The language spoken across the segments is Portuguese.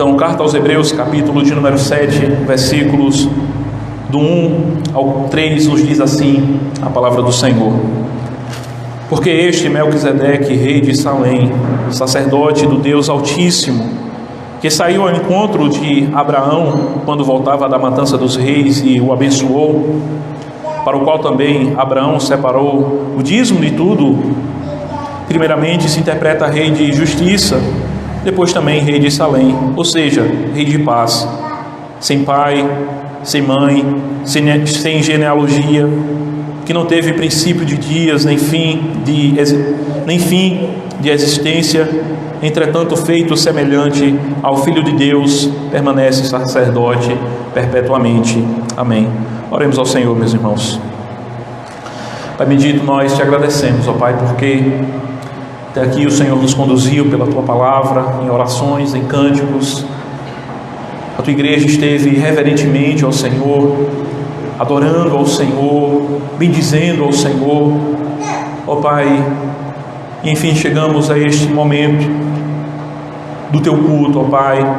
Então, carta aos Hebreus, capítulo de número 7, versículos do 1 ao 3, nos diz assim a palavra do Senhor: Porque este Melquisedeque, rei de Salém, sacerdote do Deus Altíssimo, que saiu ao encontro de Abraão quando voltava da matança dos reis e o abençoou, para o qual também Abraão separou o dízimo de tudo, primeiramente se interpreta rei de justiça, depois também rei de Salém, ou seja, rei de paz, sem pai, sem mãe, sem genealogia, que não teve princípio de dias, nem fim de existência, entretanto feito semelhante ao Filho de Deus, permanece sacerdote perpetuamente. Amém. Oremos ao Senhor, meus irmãos. Pai bendito, nós te agradecemos, ó Pai, porque até aqui o Senhor nos conduziu pela Tua Palavra, em orações, em cânticos. A Tua igreja esteve reverentemente ao Senhor, adorando ao Senhor, bendizendo ao Senhor, ó Pai. E enfim chegamos a este momento do Teu culto, ó Pai,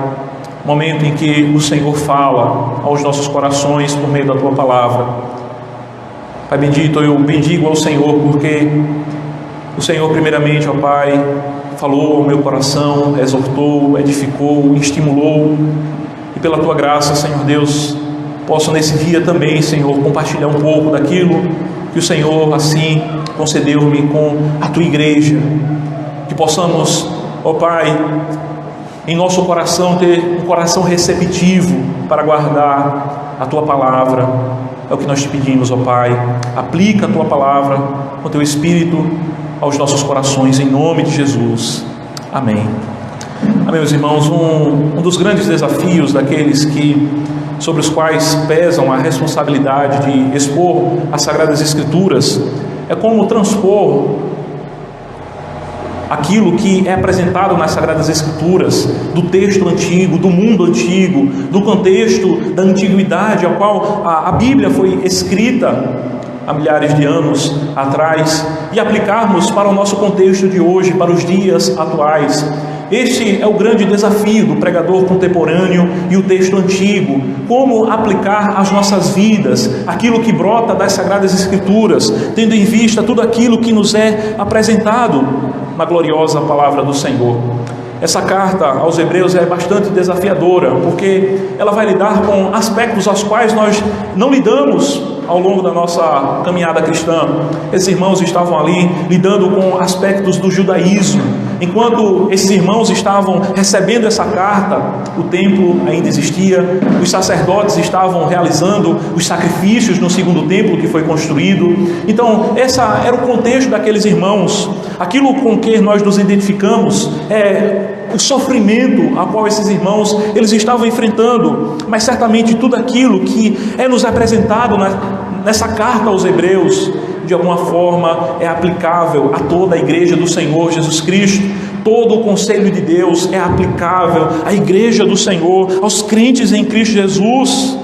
momento em que o Senhor fala aos nossos corações por meio da Tua Palavra. Pai bendito, eu bendigo ao Senhor porque o Senhor primeiramente, ó Pai, falou ao meu coração, exortou, edificou, estimulou, e pela Tua graça, Senhor Deus, posso nesse dia também, Senhor, compartilhar um pouco daquilo que o Senhor assim concedeu-me com a Tua igreja, que possamos, ó Pai, em nosso coração ter um coração receptivo para guardar a Tua Palavra. É o que nós te pedimos, ó Pai. Aplica a Tua Palavra com Teu Espírito aos nossos corações, em nome de Jesus. Amém. Amém, meus irmãos. Um dos grandes desafios daqueles sobre os quais pesam a responsabilidade de expor as Sagradas Escrituras é como transpor aquilo que é apresentado nas Sagradas Escrituras, do texto antigo, do mundo antigo, do contexto da antiguidade ao qual a Bíblia foi escrita há milhares de anos atrás, e aplicarmos para o nosso contexto de hoje, para os dias atuais. Este é o grande desafio do pregador contemporâneo e o texto antigo: como aplicar às nossas vidas aquilo que brota das Sagradas Escrituras, tendo em vista tudo aquilo que nos é apresentado na gloriosa Palavra do Senhor. Essa carta aos Hebreus é bastante desafiadora, porque ela vai lidar com aspectos aos quais nós não lidamos ao longo da nossa caminhada cristã. Esses irmãos estavam ali lidando com aspectos do judaísmo. Enquanto esses irmãos estavam recebendo essa carta, o templo ainda existia, os sacerdotes estavam realizando os sacrifícios no segundo templo que foi construído. Então, esse era o contexto daqueles irmãos. Aquilo com que nós nos identificamos é o sofrimento a qual esses irmãos eles estavam enfrentando, mas certamente tudo aquilo que é nos apresentado nessa carta aos Hebreus, de alguma forma é aplicável a toda a igreja do Senhor Jesus Cristo. Todo o conselho de Deus é aplicável à igreja do Senhor, aos crentes em Cristo Jesus.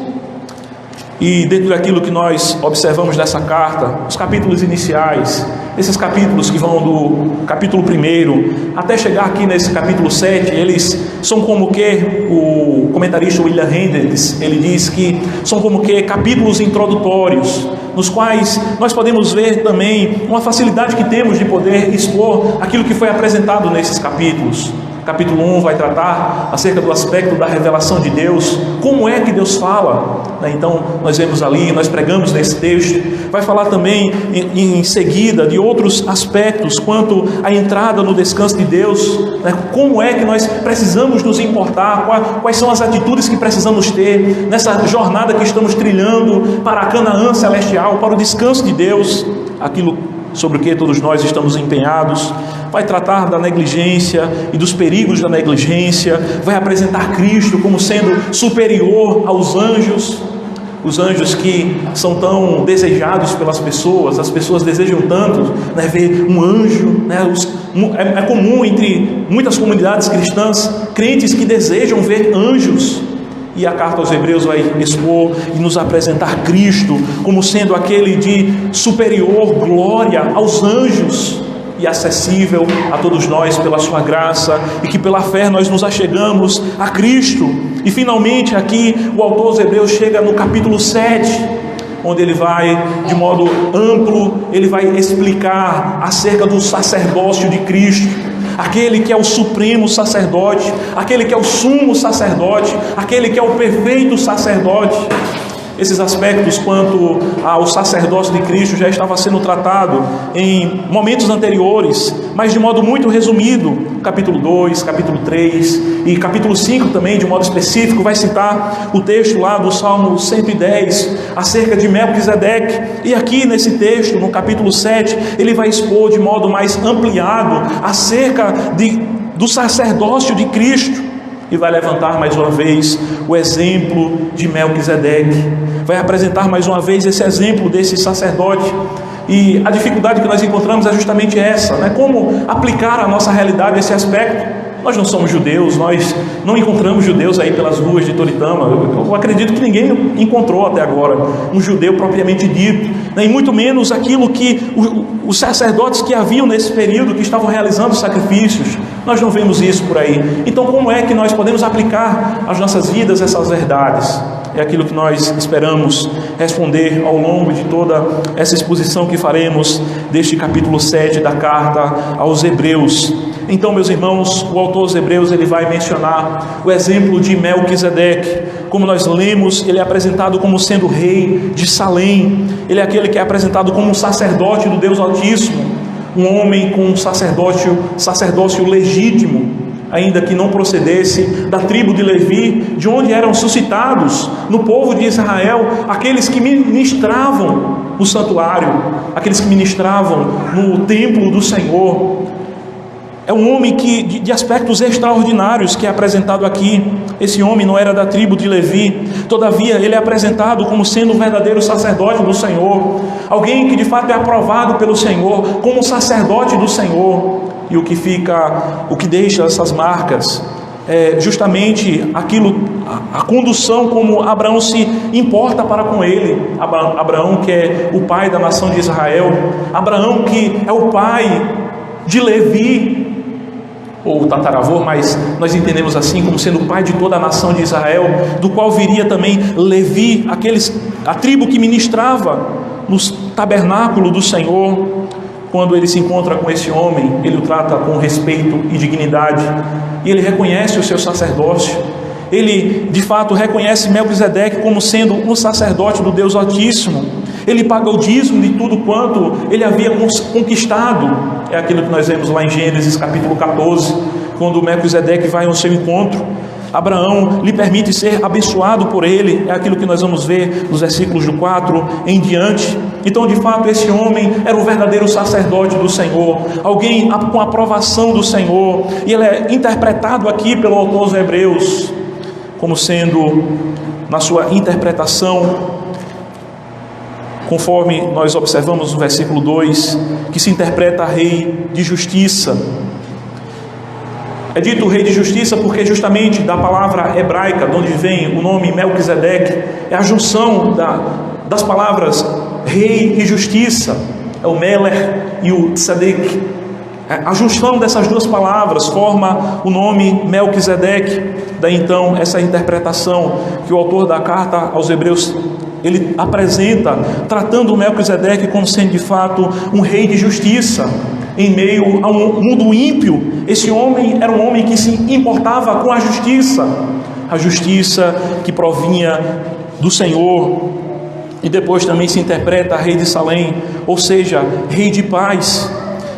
E dentro daquilo que nós observamos nessa carta, os capítulos iniciais, esses capítulos que vão do capítulo 1 até chegar aqui nesse capítulo 7, eles são como que, o comentarista William Hendricks, ele diz que são como que capítulos introdutórios, nos quais nós podemos ver também uma facilidade que temos de poder expor aquilo que foi apresentado nesses capítulos. Capítulo 1 vai tratar acerca do aspecto da revelação de Deus, como é que Deus fala, né? Então nós vemos ali, nós pregamos nesse texto. Vai falar também em seguida de outros aspectos quanto à entrada no descanso de Deus, né? Como é que nós precisamos nos importar, quais são as atitudes que precisamos ter nessa jornada que estamos trilhando para a Canaã celestial, para o descanso de Deus, aquilo sobre o que todos nós estamos empenhados. Vai tratar da negligência e dos perigos da negligência, vai apresentar Cristo como sendo superior aos anjos, os anjos que são tão desejados pelas pessoas, as pessoas desejam tanto, né, ver um anjo, né, é comum entre muitas comunidades cristãs, crentes que desejam ver anjos. E a carta aos Hebreus vai expor e nos apresentar Cristo como sendo aquele de superior glória aos anjos. e acessível a todos nós pela sua graça, e que pela fé nós nos achegamos a Cristo. E finalmente aqui o autor aos Hebreus chega no capítulo 7, onde ele vai, de modo amplo, ele vai explicar acerca do sacerdócio de Cristo, aquele que é o supremo sacerdote, aquele que é o sumo sacerdote, aquele que é o perfeito sacerdote. Esses aspectos quanto ao sacerdócio de Cristo já estava sendo tratado em momentos anteriores, mas de modo muito resumido. Capítulo 2, capítulo 3 e capítulo 5 também, de modo específico, vai citar o texto lá do Salmo 110, acerca de Melquisedeque. E aqui nesse texto, no capítulo 7, ele vai expor de modo mais ampliado acerca do sacerdócio de Cristo. E vai levantar mais uma vez o exemplo de Melquisedeque, vai apresentar mais uma vez esse exemplo desse sacerdote. E a dificuldade que nós encontramos é justamente essa, né? Como aplicar a nossa realidade esse aspecto. Nós não somos judeus, nós não encontramos judeus aí pelas ruas de Toritama. Eu acredito que ninguém encontrou até agora um judeu propriamente dito, né? E muito menos aquilo que os sacerdotes que haviam nesse período, que estavam realizando sacrifícios. Nós não vemos isso por aí. Então como é que nós podemos aplicar às nossas vidas essas verdades? É aquilo que nós esperamos responder ao longo de toda essa exposição que faremos deste capítulo 7 da carta aos Hebreus. Então, meus irmãos, o autor aos Hebreus ele vai mencionar o exemplo de Melquisedeque. Como nós lemos, ele é apresentado como sendo rei de Salém. Ele é aquele que é apresentado como um sacerdote do Deus Altíssimo, um homem com um sacerdócio legítimo, ainda que não procedesse da tribo de Levi, de onde eram suscitados no povo de Israel aqueles que ministravam no santuário, aqueles que ministravam no templo do Senhor. É um homem de aspectos extraordinários que é apresentado aqui. Esse homem não era da tribo de Levi, todavia ele é apresentado como sendo um verdadeiro sacerdote do Senhor, alguém que de fato é aprovado pelo Senhor como sacerdote do Senhor. E o que deixa essas marcas é justamente a condução como Abraão se importa para com ele. Abraão que é o pai da nação de Israel, Abraão que é o pai de Levi, ou o tataravô, mas nós entendemos assim como sendo o pai de toda a nação de Israel, do qual viria também Levi, a tribo que ministrava no tabernáculo do Senhor. Quando ele se encontra com esse homem, ele o trata com respeito e dignidade, e ele reconhece o seu sacerdócio. Ele de fato reconhece Melquisedeque como sendo um sacerdote do Deus Altíssimo. Ele paga o dízimo de tudo quanto ele havia conquistado. É aquilo que nós vemos lá em Gênesis capítulo 14, quando Melquisedeque vai ao seu encontro. Abraão lhe permite ser abençoado por ele. É aquilo que nós vamos ver nos versículos do 4 em diante. Então de fato esse homem era o verdadeiro sacerdote do Senhor, alguém com a aprovação do Senhor. E ele é interpretado aqui pelo autor aos Hebreus como sendo, na sua interpretação, conforme nós observamos no versículo 2, que se interpreta rei de justiça. É dito rei de justiça porque justamente da palavra hebraica, de onde vem o nome Melquisedeque, é a junção das palavras rei e justiça, é o Melech e o Tzedek. A junção dessas duas palavras forma o nome Melquisedeque. Daí então essa interpretação que o autor da carta aos Hebreus ele apresenta, tratando o Melquisedeque como sendo de fato um rei de justiça. Em meio a um mundo ímpio, esse homem era um homem que se importava com a justiça que provinha do Senhor. E depois também se interpreta rei de Salém, ou seja, rei de paz.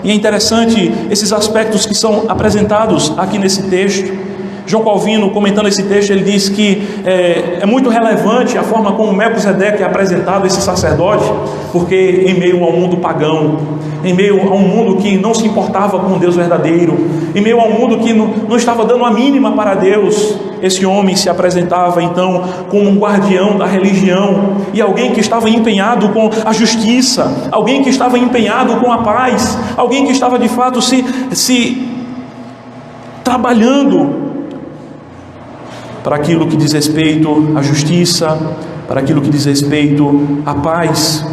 E é interessante esses aspectos que são apresentados aqui nesse texto. João Calvino, comentando esse texto, ele diz que é muito relevante a forma como Melquisedeque é apresentado, esse sacerdote, porque em meio a um mundo pagão, em meio a um mundo que não se importava com o Deus verdadeiro, em meio a um mundo que não estava dando a mínima para Deus, esse homem se apresentava então como um guardião da religião, e alguém que estava empenhado com a justiça, alguém que estava empenhado com a paz, alguém que estava de fato se trabalhando para aquilo que diz respeito à justiça, para aquilo que diz respeito à paz.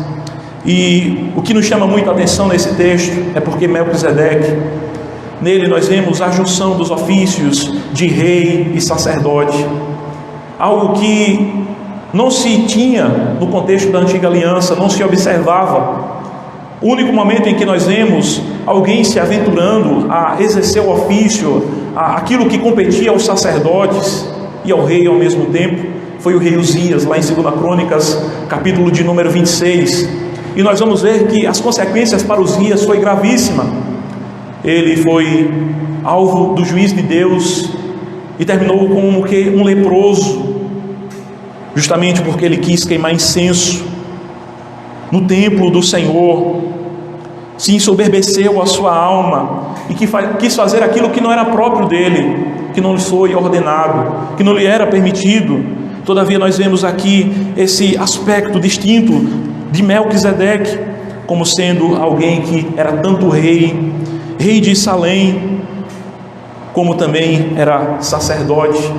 E o que nos chama muito a atenção nesse texto é porque Melquisedeque, nele nós vemos a junção dos ofícios de rei e sacerdote, algo que não se tinha no contexto da antiga aliança, não se observava. O único momento em que nós vemos alguém se aventurando a exercer o ofício, aquilo que competia aos sacerdotes e ao rei ao mesmo tempo, foi o rei Uzias, lá em 2 Crônicas, capítulo de número 26. E nós vamos ver que as consequências para Uzias foi gravíssima. Ele foi alvo do juízo de Deus e terminou como que um leproso, justamente porque ele quis queimar incenso no templo do Senhor, se ensoberbeceu a sua alma e quis fazer aquilo que não era próprio dele, que não lhe foi ordenado, que não lhe era permitido. Todavia nós vemos aqui esse aspecto distinto de Melquisedeque, como sendo alguém que era tanto rei de Salém, como também era sacerdote.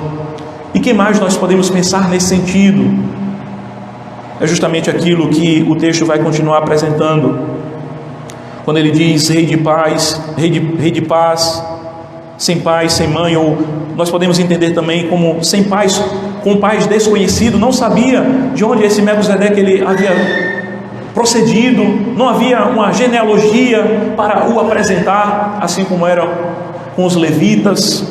E que mais nós podemos pensar nesse sentido? É justamente aquilo que o texto vai continuar apresentando, quando ele diz rei de paz, sem pai, sem mãe, ou nós podemos entender também como sem pais, com pais desconhecidos, não sabia de onde esse Melquisedeque ele havia procedido, não havia uma genealogia para o apresentar, assim como era com os levitas.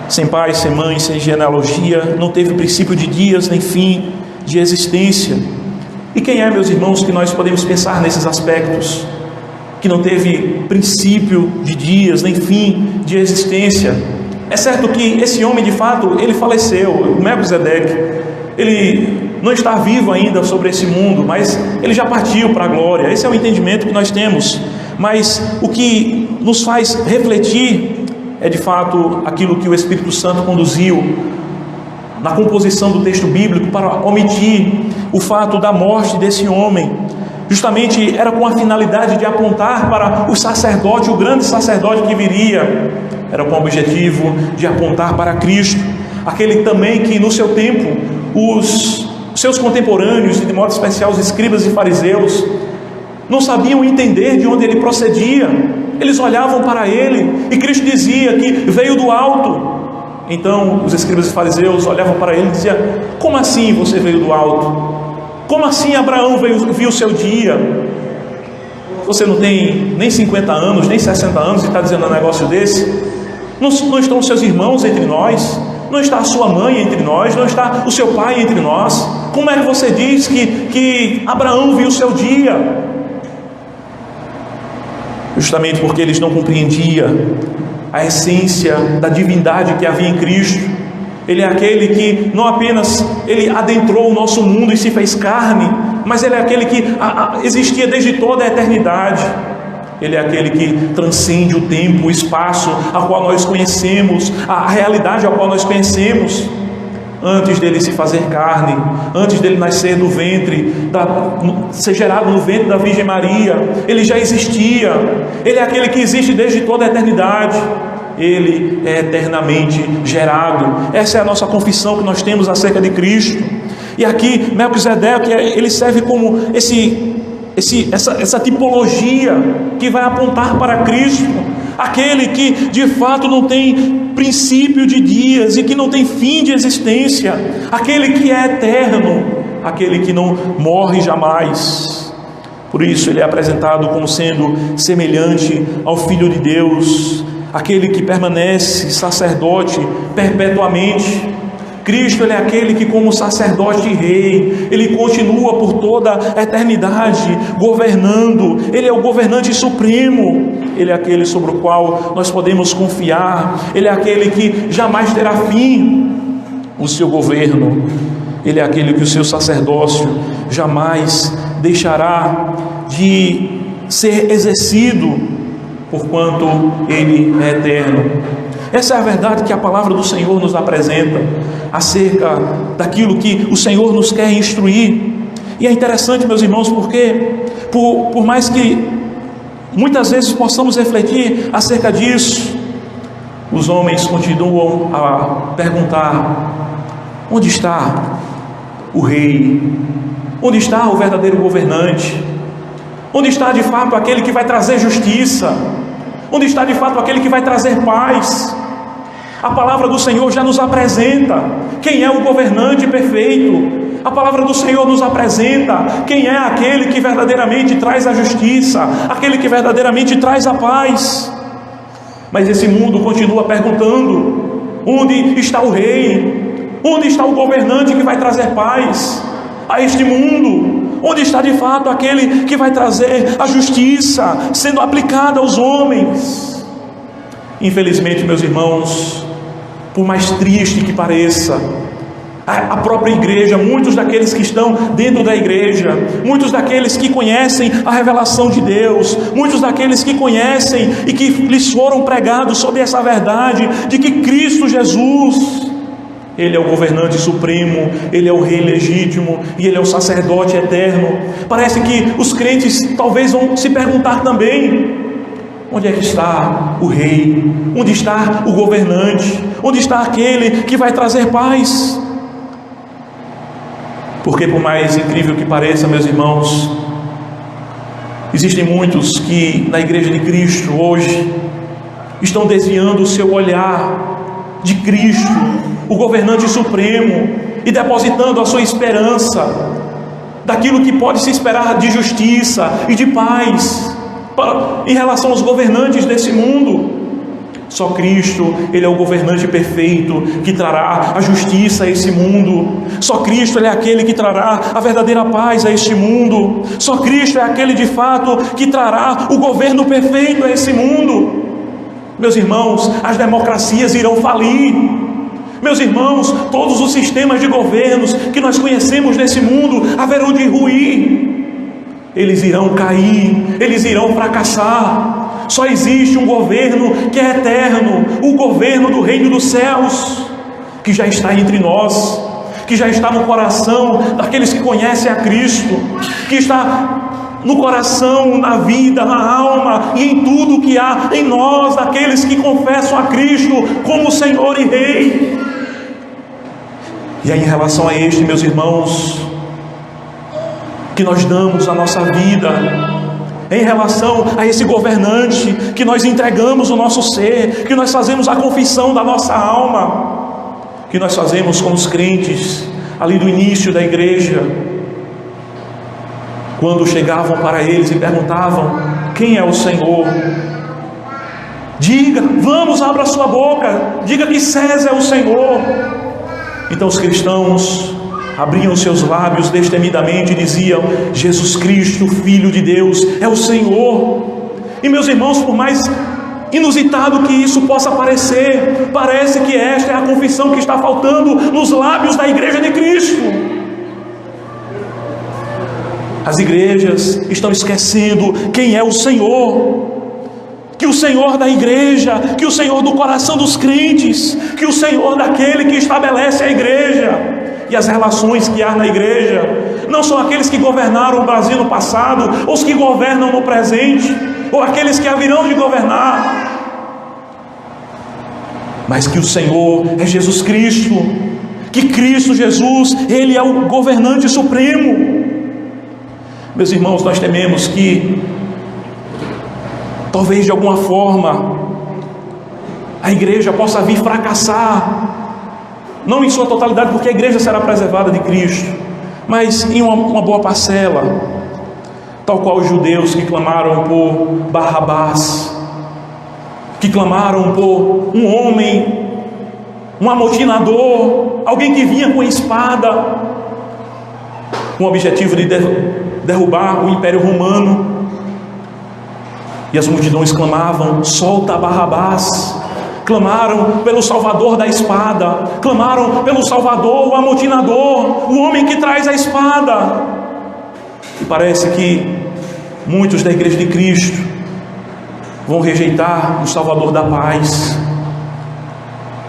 Sem pai, sem mãe, sem genealogia, não teve princípio de dias nem fim de existência. E quem é, meus irmãos, que nós podemos pensar nesses aspectos? Que não teve princípio de dias nem fim de existência. É certo que esse homem, de fato, ele faleceu. O Melquisedeque, ele não está vivo ainda sobre esse mundo, mas ele já partiu para a glória. Esse é o entendimento que nós temos. Mas o que nos faz refletir é de fato aquilo que o Espírito Santo conduziu na composição do texto bíblico para omitir o fato da morte desse homem. Justamente era com a finalidade de apontar para o sacerdote, o grande sacerdote que viria. Era com o objetivo de apontar para Cristo, aquele também que no seu tempo os seus contemporâneos, de modo especial os escribas e fariseus, não sabiam entender de onde ele procedia. Eles olhavam para ele e Cristo dizia que veio do alto. Então os escribas e fariseus olhavam para ele e diziam: como assim você veio do alto? Como assim Abraão viu o seu dia? Você não tem nem 50 anos, nem 60 anos e está dizendo um negócio desse? Não estão os seus irmãos entre nós? Não está a sua mãe entre nós? Não está o seu pai entre nós? Como é que você diz que Abraão viu o seu dia? Justamente porque eles não compreendiam a essência da divindade que havia em Cristo. Ele é aquele que não apenas ele adentrou o nosso mundo e se fez carne, mas ele é aquele que existia desde toda a eternidade. Ele é aquele que transcende o tempo, o espaço a qual nós conhecemos, a realidade a qual nós conhecemos. Antes dele se fazer carne, antes dele nascer do ventre, ser gerado no ventre da Virgem Maria, ele já existia. Ele é aquele que existe desde toda a eternidade. Ele é eternamente gerado. Essa é a nossa confissão que nós temos acerca de Cristo. E aqui Melquisedeque, ele serve como essa tipologia que vai apontar para Cristo, aquele que de fato não tem princípio de dias e que não tem fim de existência, aquele que é eterno, aquele que não morre jamais. Por isso ele é apresentado como sendo semelhante ao Filho de Deus, aquele que permanece sacerdote perpetuamente. Cristo, ele é aquele que, como sacerdote e rei, ele continua por toda a eternidade governando. Ele é o governante supremo. Ele é aquele sobre o qual nós podemos confiar. Ele é aquele que jamais terá fim o seu governo. Ele é aquele que o seu sacerdócio jamais deixará de ser exercido, porquanto ele é eterno. Essa é a verdade que a palavra do Senhor nos apresenta acerca daquilo que o Senhor nos quer instruir. E é interessante, meus irmãos, porque por mais que muitas vezes possamos refletir acerca disso, os homens continuam a perguntar: onde está o rei? Onde está o verdadeiro governante? Onde está de fato aquele que vai trazer justiça? Onde está de fato aquele que vai trazer paz? A palavra do Senhor já nos apresenta quem é o governante perfeito. A palavra do Senhor nos apresenta quem é aquele que verdadeiramente traz a justiça, aquele que verdadeiramente traz a paz. Mas esse mundo continua perguntando: onde está o rei? Onde está o governante que vai trazer paz a este mundo? Onde está de fato aquele que vai trazer a justiça sendo aplicada aos homens? Infelizmente, meus irmãos, por mais triste que pareça, a própria igreja, muitos daqueles que estão dentro da igreja, muitos daqueles que conhecem a revelação de Deus, muitos daqueles que conhecem e que lhes foram pregados sobre essa verdade de que Cristo Jesus, Ele é o governante supremo, Ele é o rei legítimo e Ele é o sacerdote eterno. Parece que os crentes talvez vão se perguntar também: onde é que está o rei? Onde está o governante? Onde está aquele que vai trazer paz? Porque por mais incrível que pareça, meus irmãos, existem muitos que na igreja de Cristo hoje estão desviando o seu olhar de Cristo, o governante supremo, e depositando a sua esperança daquilo que pode se esperar de justiça e de paz em relação aos governantes desse mundo. Só Cristo, Ele é o governante perfeito que trará a justiça a esse mundo. Só Cristo, Ele é aquele que trará a verdadeira paz a este mundo. Só Cristo é aquele de fato que trará o governo perfeito a esse mundo. Meus irmãos, as democracias irão falir. Meus irmãos, todos os sistemas de governos que nós conhecemos nesse mundo haverão de ruir. Eles irão cair, eles irão fracassar. Só existe um governo que é eterno, o governo do reino dos céus, que já está entre nós, que já está no coração daqueles que conhecem a Cristo, que está no coração, na vida, na alma e em tudo que há em nós, daqueles que confessam a Cristo como Senhor e Rei. E aí, em relação a este, meus irmãos, que nós damos a nossa vida, em relação a esse governante, que nós entregamos o nosso ser, que nós fazemos a confissão da nossa alma, que nós fazemos com os crentes ali do início da igreja, quando chegavam para eles e perguntavam: quem é o Senhor? Diga, vamos, abra sua boca, diga que César é o Senhor. Então os cristãos abriam seus lábios destemidamente e diziam: Jesus Cristo, Filho de Deus, é o Senhor. E meus irmãos, por mais inusitado que isso possa parecer, parece que esta é a confissão que está faltando nos lábios da igreja de Cristo. As igrejas estão esquecendo quem é o Senhor, que o Senhor da igreja, que o Senhor do coração dos crentes, que o Senhor daquele que estabelece a igreja e as relações que há na igreja, não são aqueles que governaram o Brasil no passado, ou os que governam no presente, ou aqueles que haverão de governar, mas que o Senhor é Jesus Cristo, que Cristo Jesus, Ele é o governante supremo. Meus irmãos, nós tememos que talvez de alguma forma a igreja possa vir fracassar, não em sua totalidade, porque a igreja será preservada de Cristo, mas em uma boa parcela, tal qual os judeus que clamaram por Barrabás, que clamaram por um homem, um amotinador, alguém que vinha com espada, com o objetivo de derrubar o Império Romano. E as multidões clamavam: solta Barrabás. Clamaram pelo Salvador da espada, clamaram pelo Salvador, o amotinador, o homem que traz a espada. E parece que muitos da igreja de Cristo vão rejeitar o Salvador da paz,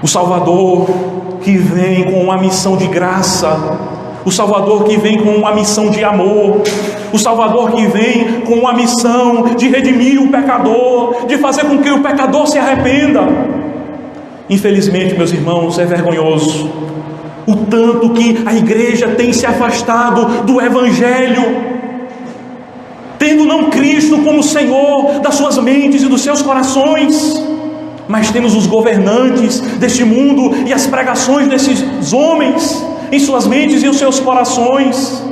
o Salvador que vem com uma missão de graça, o Salvador que vem com uma missão de amor, o Salvador que vem com uma missão de redimir o pecador, de fazer com que o pecador se arrependa. Infelizmente, meus irmãos, é vergonhoso o tanto que a igreja tem se afastado do Evangelho, tendo não Cristo como Senhor das suas mentes e dos seus corações, mas temos os governantes deste mundo e as pregações desses homens em suas mentes e os seus corações.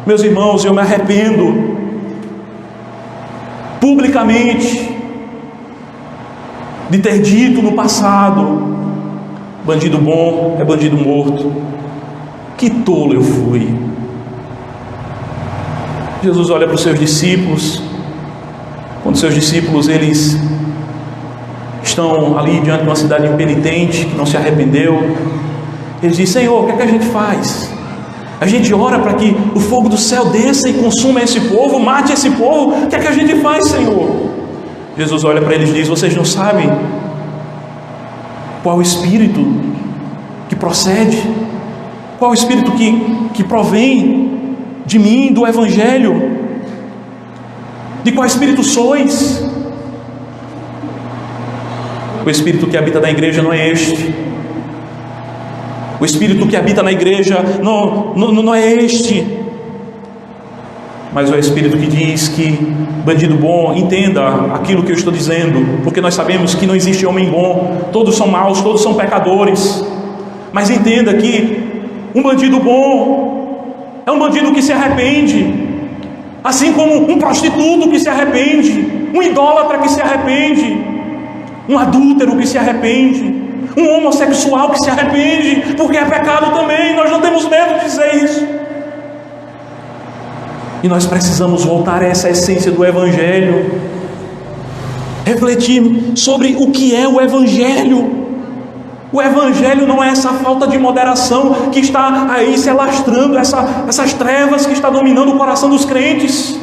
Meus irmãos, eu me arrependo publicamente de ter dito no passado: bandido bom é bandido morto. Que tolo eu fui. Jesus olha para os seus discípulos, quando seus discípulos eles estão ali diante de uma cidade impenitente, que não se arrependeu. Eles dizem: Senhor, o que é que a gente faz? A gente ora para que o fogo do céu desça e consuma esse povo, mate esse povo. O que é que a gente faz, Senhor? Jesus olha para eles e diz: vocês não sabem qual o espírito que procede, qual o espírito que provém de mim, do Evangelho? De qual espírito sois? O espírito que habita na igreja não é este. O espírito que habita na igreja não é este. Mas é o espírito que diz que bandido bom, entenda aquilo que eu estou dizendo, porque nós sabemos que não existe homem bom, todos são maus, todos são pecadores. Mas entenda que um bandido bom é um bandido que se arrepende, assim como um prostituto que se arrepende, um idólatra que se arrepende, um adúltero que se arrepende, um homossexual que se arrepende, porque é pecado também. Nós não temos medo de dizer isso. E nós precisamos voltar a essa essência do Evangelho, refletir sobre o que é o Evangelho. O Evangelho não é essa falta de moderação que está aí se alastrando, essas trevas que está dominando o coração dos crentes,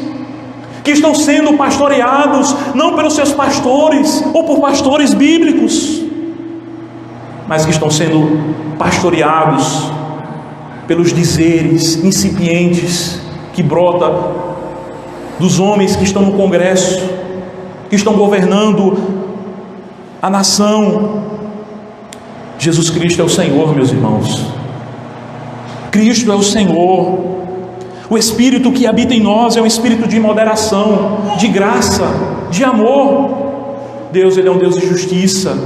que estão sendo pastoreados não pelos seus pastores ou por pastores bíblicos, mas que estão sendo pastoreados pelos dizeres incipientes que brota dos homens que estão no Congresso, que estão governando a nação. Jesus Cristo é o Senhor, meus irmãos. Cristo é o Senhor. O Espírito que habita em nós é um Espírito de moderação, de graça, de amor. Deus, Ele é um Deus de justiça.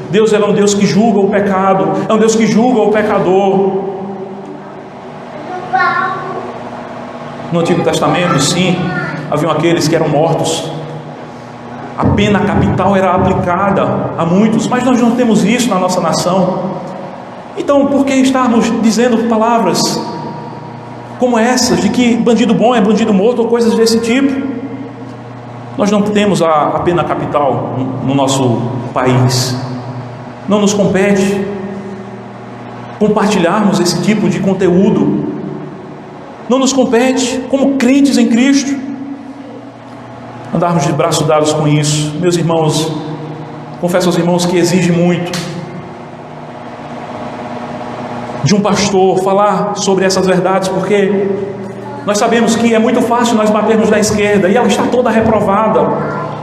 Deus, Ele é um Deus que julga o pecado, é um Deus que julga o pecador. No Antigo Testamento, sim, haviam aqueles que eram mortos. A pena capital era aplicada a muitos, mas nós não temos isso na nossa nação. Então, por que estarmos dizendo palavras como essas, de que bandido bom é bandido morto, ou coisas desse tipo? Nós não temos a pena capital no nosso país. Não nos compete compartilharmos esse tipo de conteúdo. Não nos compete, como crentes em Cristo, andarmos de braços dados com isso. Meus irmãos, confesso aos irmãos que exige muito de um pastor falar sobre essas verdades, porque nós sabemos que é muito fácil nós batermos na esquerda, e ela está toda reprovada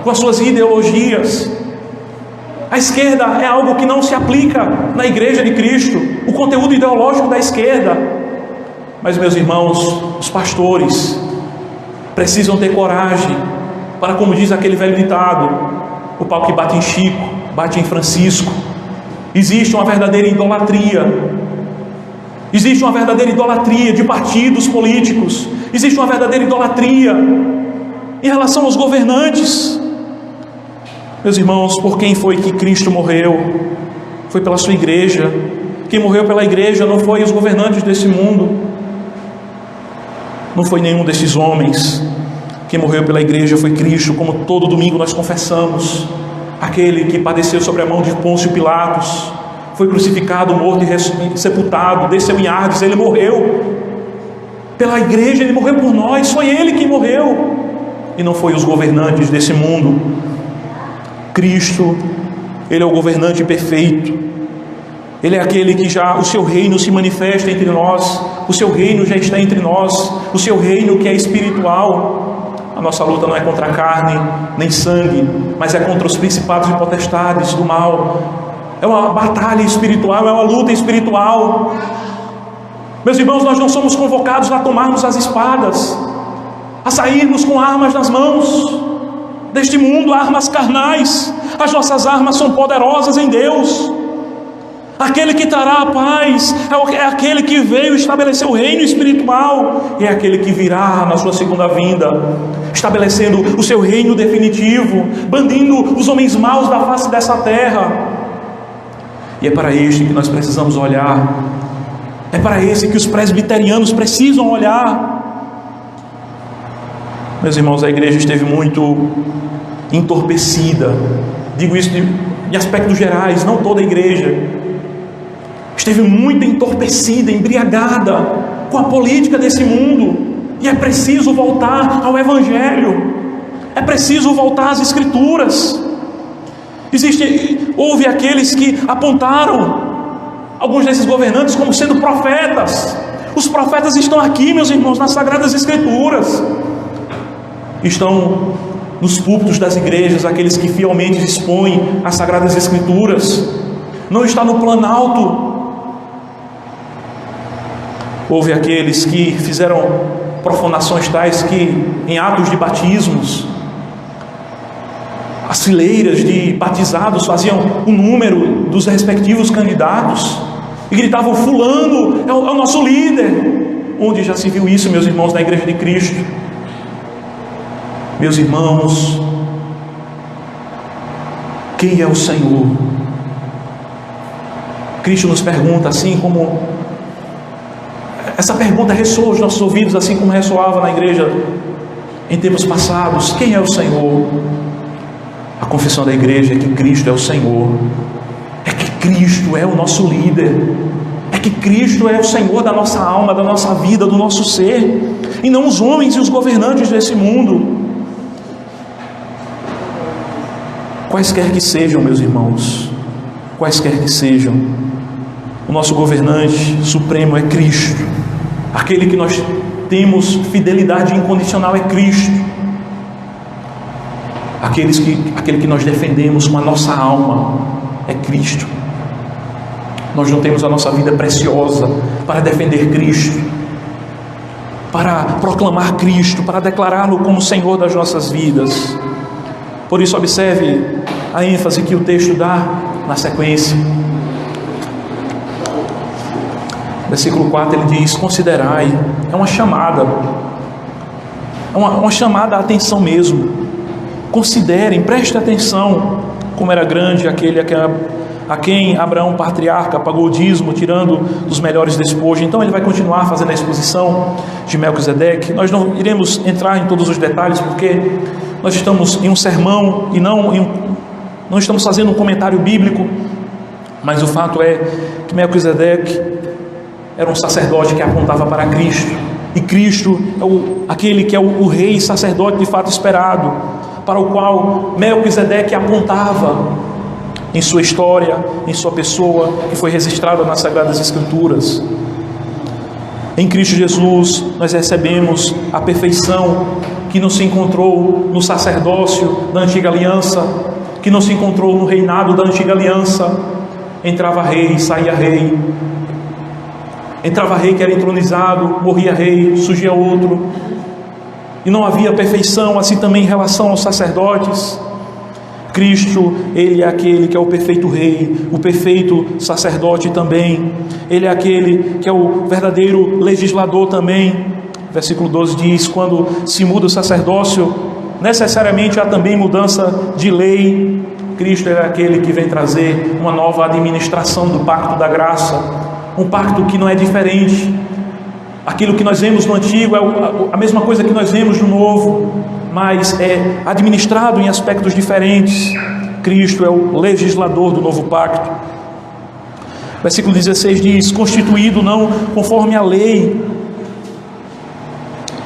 com as suas ideologias. A esquerda é algo que não se aplica na igreja de Cristo, o conteúdo ideológico da esquerda. Mas, meus irmãos, os pastores precisam ter coragem para, como diz aquele velho ditado, o pau que bate em Chico, bate em Francisco. Existe uma verdadeira idolatria. Existe uma verdadeira idolatria de partidos políticos. Existe uma verdadeira idolatria em relação aos governantes. Meus irmãos, por quem foi que Cristo morreu? Foi pela sua igreja. Quem morreu pela igreja não foi os governantes desse mundo, não foi nenhum desses homens. Quem morreu pela igreja foi Cristo, como todo domingo nós confessamos. Aquele que padeceu sobre a mão de Pôncio Pilatos, foi crucificado, morto e sepultado, desceu em Hades, ele morreu pela igreja, ele morreu por nós, foi ele quem morreu, e não foi os governantes desse mundo. Cristo, ele é o governante perfeito, ele é aquele que já, o seu reino se manifesta entre nós, o seu reino já está entre nós, o seu reino que é espiritual. A nossa luta não é contra a carne nem sangue, mas é contra os principados e potestades do mal, é uma batalha espiritual, é uma luta espiritual. Meus irmãos, nós não somos convocados a tomarmos as espadas, a sairmos com armas nas mãos deste mundo, armas carnais. As nossas armas são poderosas em Deus. Aquele que trará a paz é aquele que veio estabelecer o reino espiritual, e é aquele que virá na sua segunda vinda, estabelecendo o seu reino definitivo, banindo os homens maus da face dessa terra. E é para este que nós precisamos olhar, é para esse que os presbiterianos precisam olhar. Meus irmãos, a igreja esteve muito entorpecida, digo isso em aspectos gerais, não toda a igreja, esteve muito entorpecida, embriagada com a política desse mundo, e é preciso voltar ao Evangelho, é preciso voltar às Escrituras. Houve aqueles que apontaram alguns desses governantes como sendo profetas. Os profetas estão aqui, meus irmãos, nas Sagradas Escrituras. Estão nos púlpitos das igrejas, aqueles que fielmente expõem as Sagradas Escrituras. Não está no planalto. Houve aqueles que fizeram profanações tais que, em atos de batismos, as fileiras de batizados faziam o número dos respectivos candidatos e gritavam: fulano é o nosso líder. Onde já se viu isso, meus irmãos, na igreja de Cristo? Meus irmãos, quem é o Senhor? Cristo nos pergunta, assim como essa pergunta ressoa aos nossos ouvidos, assim como ressoava na igreja em tempos passados: quem é o Senhor? A confissão da igreja é que Cristo é o Senhor, é que Cristo é o nosso líder, é que Cristo é o Senhor da nossa alma, da nossa vida, do nosso ser, e não os homens e os governantes desse mundo. Quaisquer que sejam, meus irmãos, quaisquer que sejam, o nosso governante supremo é Cristo. Aquele que nós temos fidelidade incondicional é Cristo. Aquele que nós defendemos com a nossa alma é Cristo. Nós não temos a nossa vida preciosa para defender Cristo, para proclamar Cristo, para declará-lo como Senhor das nossas vidas. Por isso, observe a ênfase que o texto dá na sequência. Versículo 4, ele diz: considerai. É uma chamada, é uma chamada à atenção mesmo. Considerem, prestem atenção, como era grande aquele a quem Abraão, patriarca, pagou o dízimo, tirando dos melhores despojos. Então ele vai continuar fazendo a exposição de Melquisedeque. Nós não iremos entrar em todos os detalhes, porque nós estamos em um sermão e não estamos fazendo um comentário bíblico, mas o fato é que Melquisedeque era um sacerdote que apontava para Cristo, e Cristo é aquele que é o rei sacerdote de fato esperado, para o qual Melquisedeque apontava em sua história, em sua pessoa, que foi registrada nas Sagradas Escrituras. Em Cristo Jesus nós recebemos a perfeição que não se encontrou no sacerdócio da antiga aliança, que não se encontrou no reinado da antiga aliança. Entrava rei, saía rei, entrava rei que era entronizado, morria rei, surgia outro, e não havia perfeição assim também em relação aos sacerdotes. Cristo, ele é aquele que é o perfeito rei, o perfeito sacerdote também. Ele é aquele que é o verdadeiro legislador também. Versículo 12 diz: quando se muda o sacerdócio, necessariamente há também mudança de lei. Cristo é aquele que vem trazer uma nova administração do pacto da graça, um pacto que não é diferente. Aquilo que nós vemos no antigo é a mesma coisa que nós vemos no novo, mas é administrado em aspectos diferentes. Cristo é o legislador do novo pacto. Versículo 16 diz: constituído não conforme a lei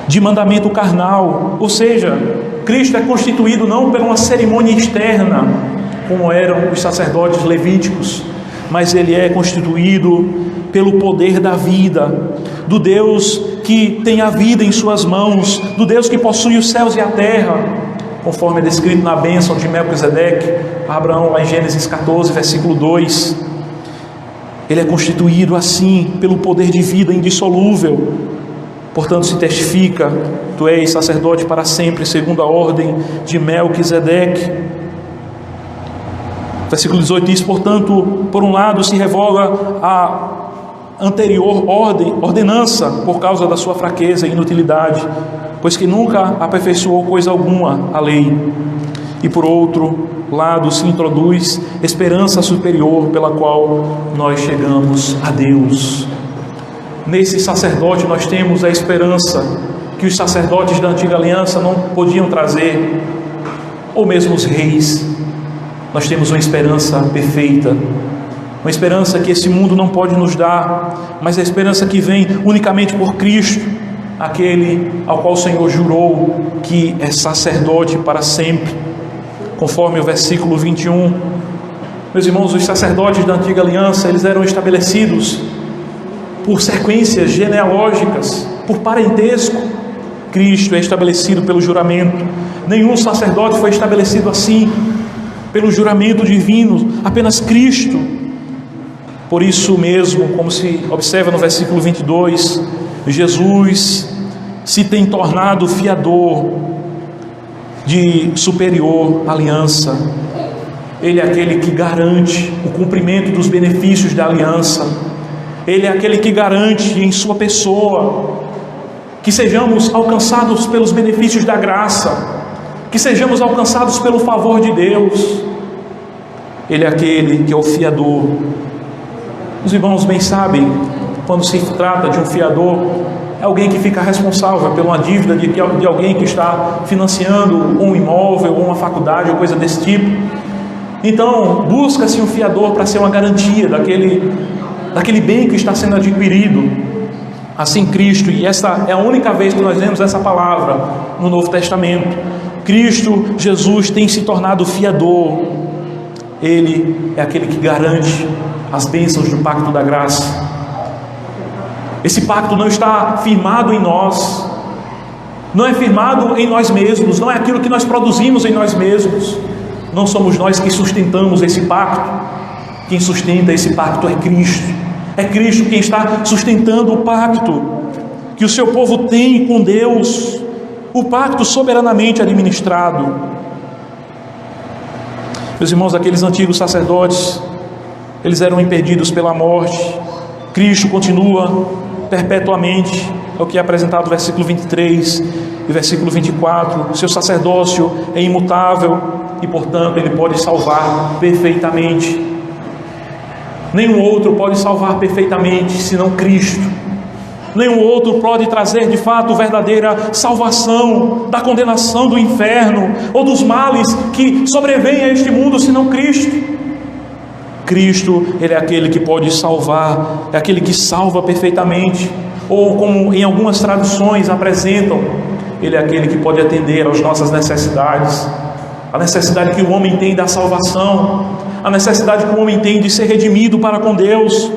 de mandamento carnal, ou seja, Cristo é constituído não por uma cerimônia externa, como eram os sacerdotes levíticos, mas ele é constituído pelo poder da vida, do Deus que tem a vida em suas mãos, do Deus que possui os céus e a terra, conforme é descrito na bênção de Melquisedeque. a Abraão lá em Gênesis 14, versículo 2. Ele é constituído assim pelo poder de vida indissolúvel. Portanto, se testifica: tu és sacerdote para sempre, segundo a ordem de Melquisedeque. Versículo 18 diz: portanto, por um lado se revoga a anterior ordenança por causa da sua fraqueza e inutilidade, pois que nunca aperfeiçoou coisa alguma a lei. E por outro lado se introduz esperança superior pela qual nós chegamos a Deus. Nesse sacerdote nós temos a esperança que os sacerdotes da antiga aliança não podiam trazer, ou mesmo os reis. Nós temos uma esperança perfeita, uma esperança que esse mundo não pode nos dar, mas a esperança que vem unicamente por Cristo, aquele ao qual o Senhor jurou que é sacerdote para sempre, conforme o versículo 21. Meus irmãos, os sacerdotes da antiga aliança, eles eram estabelecidos por sequências genealógicas, por parentesco. Cristo é estabelecido pelo juramento. Nenhum sacerdote foi estabelecido assim, pelo juramento divino, apenas Cristo. Por isso mesmo, como se observa no versículo 22, Jesus se tem tornado fiador de superior aliança. Ele é aquele que garante o cumprimento dos benefícios da aliança. Ele é aquele que garante em sua pessoa que sejamos alcançados pelos benefícios da graça, que sejamos alcançados pelo favor de Deus. Ele é aquele que é o fiador. Os irmãos bem sabem, quando se trata de um fiador, é alguém que fica responsável por uma dívida de alguém que está financiando um imóvel, ou uma faculdade, ou coisa desse tipo. Então, busca-se um fiador para ser uma garantia daquele bem que está sendo adquirido. Assim Cristo, e essa é a única vez que nós vemos essa palavra no Novo Testamento, Cristo Jesus tem se tornado fiador. Ele é aquele que garante as bênçãos do pacto da graça. Esse pacto não está firmado em nós, não é firmado em nós mesmos, não é aquilo que nós produzimos em nós mesmos. Não somos nós que sustentamos esse pacto. Quem sustenta esse pacto é Cristo. É Cristo quem está sustentando o pacto que o seu povo tem com Deus, o pacto soberanamente administrado. Meus irmãos, aqueles antigos sacerdotes, eles eram impedidos pela morte. Cristo continua perpetuamente, é o que é apresentado no versículo 23 e versículo 24. Seu sacerdócio é imutável e, portanto, ele pode salvar perfeitamente. Nenhum outro pode salvar perfeitamente senão Cristo. Nenhum outro pode trazer de fato verdadeira salvação da condenação do inferno ou dos males que sobrevêm a este mundo senão Cristo. Cristo, ele é aquele que pode salvar, é aquele que salva perfeitamente, ou como em algumas traduções apresentam, ele é aquele que pode atender às nossas necessidades, a necessidade que o homem tem da salvação, a necessidade que o homem tem de ser redimido para com Deus.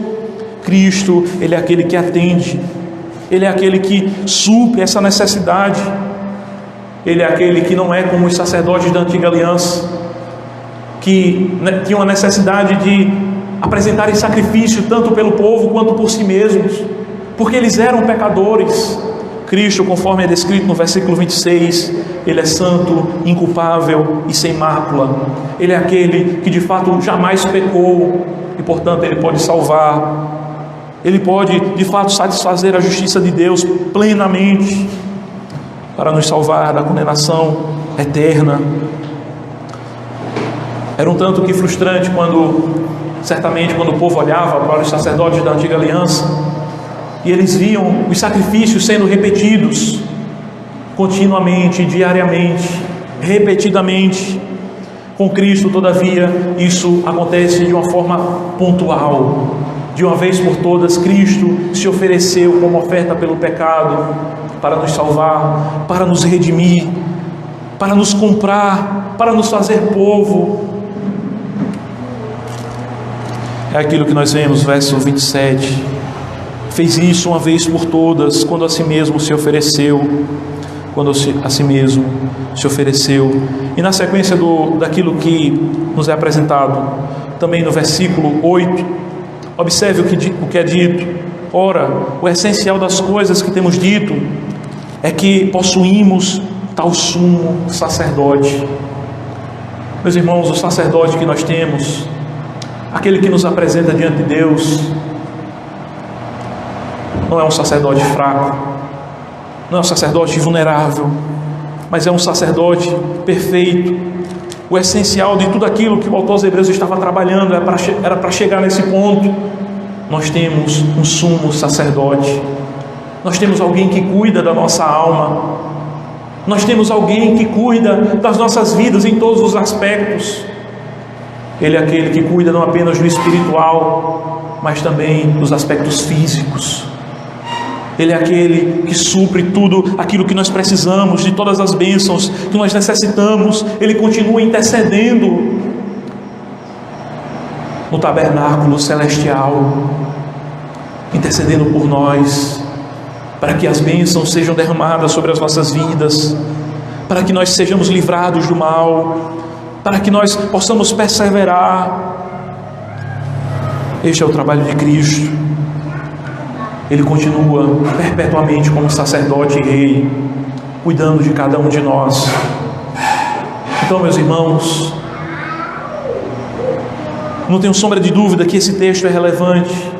Cristo, ele é aquele que atende, ele é aquele que supre essa necessidade. Ele é aquele que não é como os sacerdotes da antiga aliança, que tinham a necessidade de apresentarem sacrifício tanto pelo povo quanto por si mesmos, porque eles eram pecadores. Cristo, conforme é descrito no versículo 26, ele é santo, inculpável e sem mácula. Ele é aquele que de fato jamais pecou e, portanto, ele pode salvar. Ele pode de fato satisfazer a justiça de Deus plenamente para nos salvar da condenação eterna. Era um tanto que frustrante certamente quando o povo olhava para os sacerdotes da antiga aliança e eles viam os sacrifícios sendo repetidos continuamente, diariamente, repetidamente. Com Cristo, todavia, isso acontece de uma forma pontual. De uma vez por todas, Cristo se ofereceu como oferta pelo pecado para nos salvar, para nos redimir, para nos comprar, para nos fazer povo. É aquilo que nós vemos, verso 27. Fez isso uma vez por todas, quando a si mesmo se ofereceu, quando a si mesmo se ofereceu. E na sequência daquilo que nos é apresentado, também no versículo 8, observe o que é dito. Ora, o essencial das coisas que temos dito é que possuímos tal sumo sacerdote. Meus irmãos, o sacerdote que nós temos, aquele que nos apresenta diante de Deus, não é um sacerdote fraco, não é um sacerdote vulnerável, mas é um sacerdote perfeito. O essencial de tudo aquilo que o autor aos Hebreus estava trabalhando era para chegar nesse ponto. Nós temos um sumo sacerdote, nós temos alguém que cuida da nossa alma, nós temos alguém que cuida das nossas vidas em todos os aspectos. Ele é aquele que cuida não apenas do espiritual, mas também dos aspectos físicos. Ele é aquele que supre tudo aquilo que nós precisamos, de todas as bênçãos que nós necessitamos. Ele continua intercedendo no tabernáculo celestial, intercedendo por nós, para que as bênçãos sejam derramadas sobre as nossas vidas, para que nós sejamos livrados do mal, para que nós possamos perseverar. Este é o trabalho de Cristo. Ele continua perpetuamente como sacerdote e rei, cuidando de cada um de nós. Então, meus irmãos, não tenho sombra de dúvida que esse texto é relevante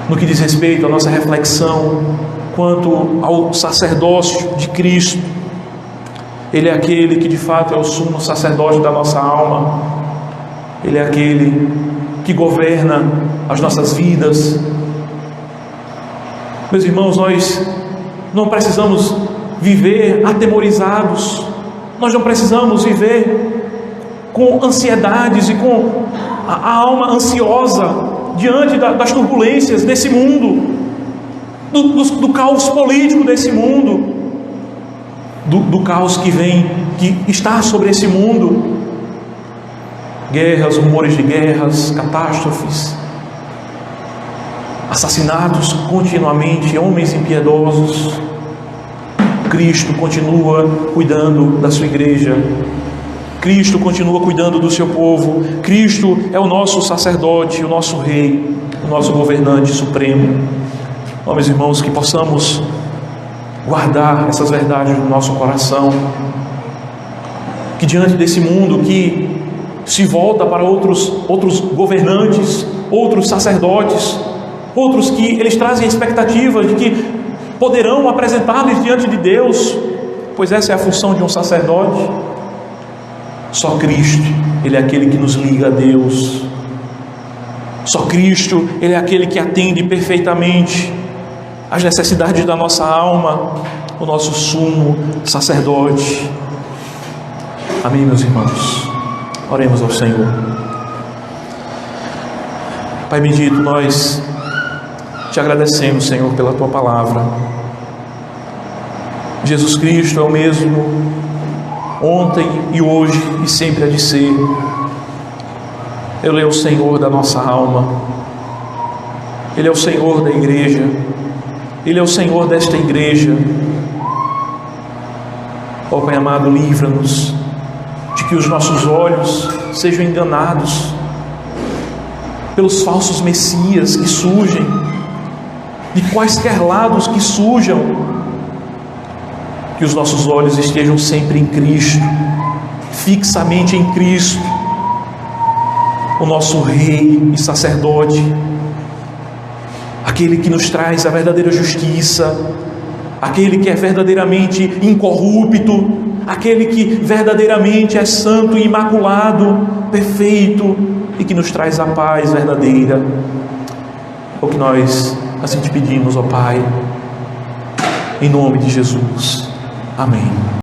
no que diz respeito à nossa reflexão quanto ao sacerdócio de Cristo. Ele é aquele que de fato é o sumo sacerdote da nossa alma. Ele é aquele que governa as nossas vidas. Meus irmãos, nós não precisamos viver atemorizados, nós não precisamos viver com ansiedades e com a alma ansiosa diante das turbulências desse mundo, do caos político desse mundo, do caos que está sobre esse mundo. Guerras, rumores de guerras, catástrofes, assassinatos continuamente, homens impiedosos. Cristo continua cuidando da sua igreja, Cristo continua cuidando do seu povo. Cristo é o nosso sacerdote, o nosso rei, o nosso governante supremo. Ó, meus irmãos, que possamos guardar essas verdades no nosso coração, que diante desse mundo que se volta para outros governantes, outros sacerdotes, outros que eles trazem a expectativa de que poderão apresentar-lhes diante de Deus, pois essa é a função de um sacerdote. Só Cristo, Ele é aquele que nos liga a Deus. Só Cristo, Ele é aquele que atende perfeitamente às necessidades da nossa alma, o nosso sumo sacerdote. Amém, meus irmãos. Oremos ao Senhor. Pai bendito, nós te agradecemos, Senhor, pela Tua palavra. Jesus Cristo é o mesmo ontem e hoje e sempre há de ser. Ele é o Senhor da nossa alma. Ele é o Senhor da igreja. Ele é o Senhor desta igreja. Ó Pai amado, livra-nos de que os nossos olhos sejam enganados pelos falsos messias que surgem, de quaisquer lados que surjam. Que os nossos olhos estejam sempre em Cristo, fixamente em Cristo, o nosso Rei e sacerdote, aquele que nos traz a verdadeira justiça, aquele que é verdadeiramente incorrupto, aquele que verdadeiramente é santo e imaculado, perfeito, e que nos traz a paz verdadeira. É o que nós assim te pedimos, ó Pai, em nome de Jesus. Amém.